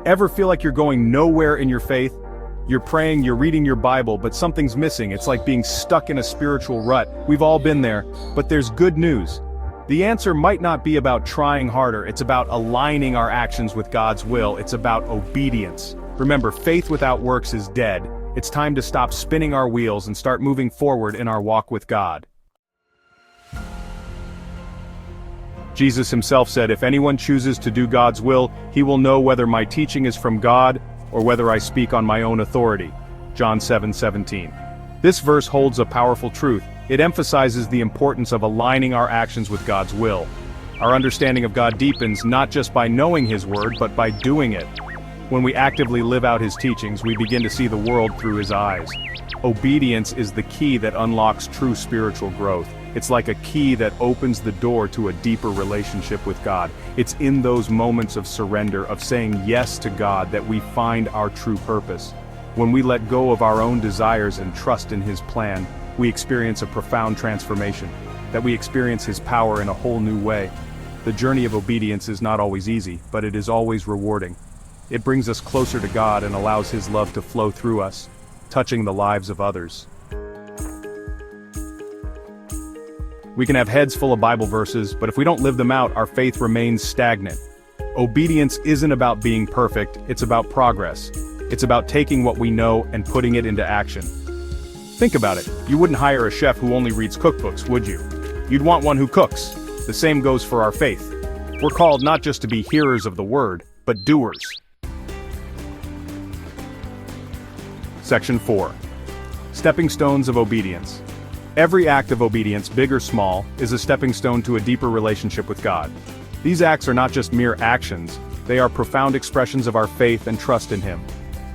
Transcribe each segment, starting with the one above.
Ever feel like you're going nowhere in your faith? You're praying, you're reading your Bible, but something's missing. It's like being stuck in a spiritual rut. We've all been there, but there's good news. The answer might not be about trying harder, it's about aligning our actions with God's will, it's about obedience. Remember, faith without works is dead. It's time to stop spinning our wheels and start moving forward in our walk with God. Jesus himself said, "If anyone chooses to do God's will, he will know whether my teaching is from God or whether I speak on my own authority." John 7:17. This verse holds a powerful truth. It emphasizes the importance of aligning our actions with God's will. Our understanding of God deepens not just by knowing His word, but by doing it. When we actively live out His teachings, we begin to see the world through His eyes. Obedience is the key that unlocks true spiritual growth. It's like a key that opens the door to a deeper relationship with God. It's in those moments of surrender, of saying yes to God, that we find our true purpose. When we let go of our own desires and trust in His plan, we experience a profound transformation, that we experience His power in a whole new way. The journey of obedience is not always easy, but it is always rewarding. It brings us closer to God and allows His love to flow through us, touching the lives of others. We can have heads full of Bible verses, but if we don't live them out, our faith remains stagnant. Obedience isn't about being perfect, it's about progress. It's about taking what we know and putting it into action. Think about it. You wouldn't hire a chef who only reads cookbooks, would you? You'd want one who cooks. The same goes for our faith. We're called not just to be hearers of the word, but doers. Section 4. Stepping stones of obedience. Every act of obedience, big or small, is a stepping stone to a deeper relationship with God. These acts are not just mere actions, they are profound expressions of our faith and trust in Him.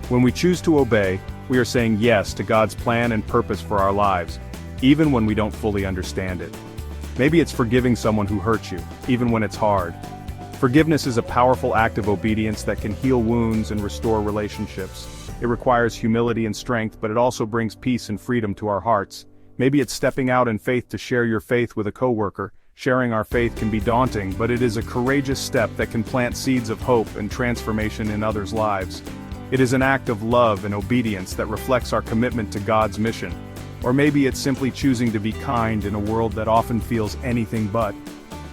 When we choose to obey, we are saying yes to God's plan and purpose for our lives, even when we don't fully understand it. Maybe it's forgiving someone who hurt you, even when it's hard. Forgiveness is a powerful act of obedience that can heal wounds and restore relationships. It requires humility and strength, but it also brings peace and freedom to our hearts. Maybe it's stepping out in faith to share your faith with a coworker. Sharing our faith can be daunting, but it is a courageous step that can plant seeds of hope and transformation in others' lives. It is an act of love and obedience that reflects our commitment to God's mission. Or maybe it's simply choosing to be kind in a world that often feels anything but.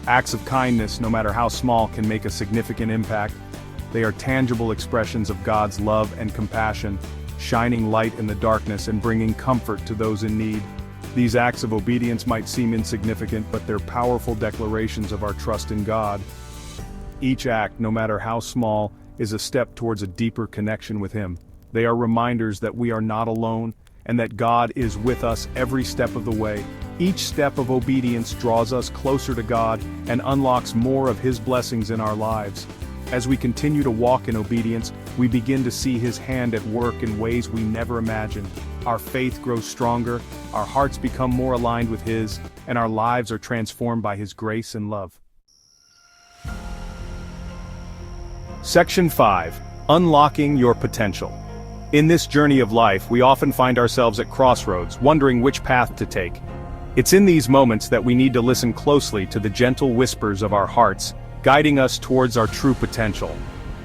Acts of kindness, no matter how small, can make a significant impact. They are tangible expressions of God's love and compassion, shining light in the darkness and bringing comfort to those in need. These acts of obedience might seem insignificant, but they're powerful declarations of our trust in God. Each act, no matter how small, is a step towards a deeper connection with Him. They are reminders that we are not alone, and that God is with us every step of the way. Each step of obedience draws us closer to God and unlocks more of His blessings in our lives. As we continue to walk in obedience, we begin to see His hand at work in ways we never imagined. Our faith grows stronger, our hearts become more aligned with His, and our lives are transformed by His grace and love. Section 5. Unlocking your potential. In this journey of life, we often find ourselves at crossroads, wondering which path to take. It's in these moments that we need to listen closely to the gentle whispers of our hearts, guiding us towards our true potential.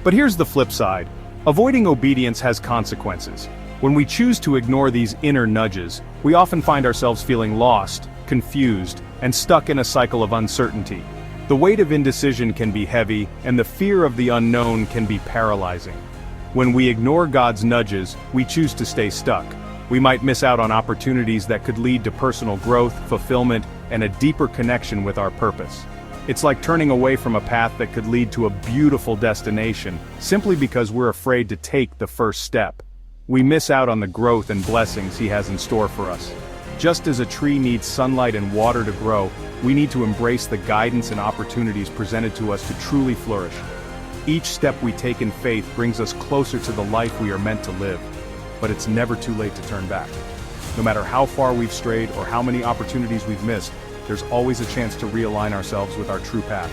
But here's the flip side. Avoiding obedience has consequences. When we choose to ignore these inner nudges, we often find ourselves feeling lost, confused, and stuck in a cycle of uncertainty. The weight of indecision can be heavy, and the fear of the unknown can be paralyzing. When we ignore God's nudges, we choose to stay stuck. We might miss out on opportunities that could lead to personal growth, fulfillment, and a deeper connection with our purpose. It's like turning away from a path that could lead to a beautiful destination, simply because we're afraid to take the first step. We miss out on the growth and blessings He has in store for us. Just as a tree needs sunlight and water to grow, we need to embrace the guidance and opportunities presented to us to truly flourish. Each step we take in faith brings us closer to the life we are meant to live, but it's never too late to turn back. No matter how far we've strayed or how many opportunities we've missed, there's always a chance to realign ourselves with our true path.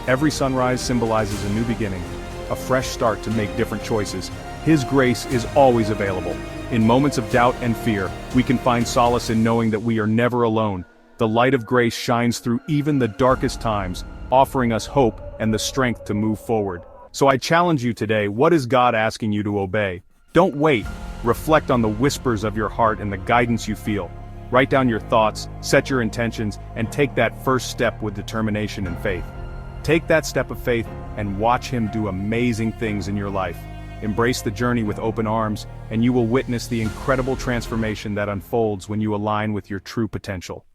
Every sunrise symbolizes a new beginning, a fresh start to make different choices. His grace is always available. In moments of doubt and fear, we can find solace in knowing that we are never alone. The light of grace shines through even the darkest times, offering us hope and the strength to move forward. So I challenge you today, what is God asking you to obey? Don't wait. Reflect on the whispers of your heart and the guidance you feel. Write down your thoughts, set your intentions, and take that first step with determination and faith. Take that step of faith and watch Him do amazing things in your life. Embrace the journey with open arms, and you will witness the incredible transformation that unfolds when you align with your true potential.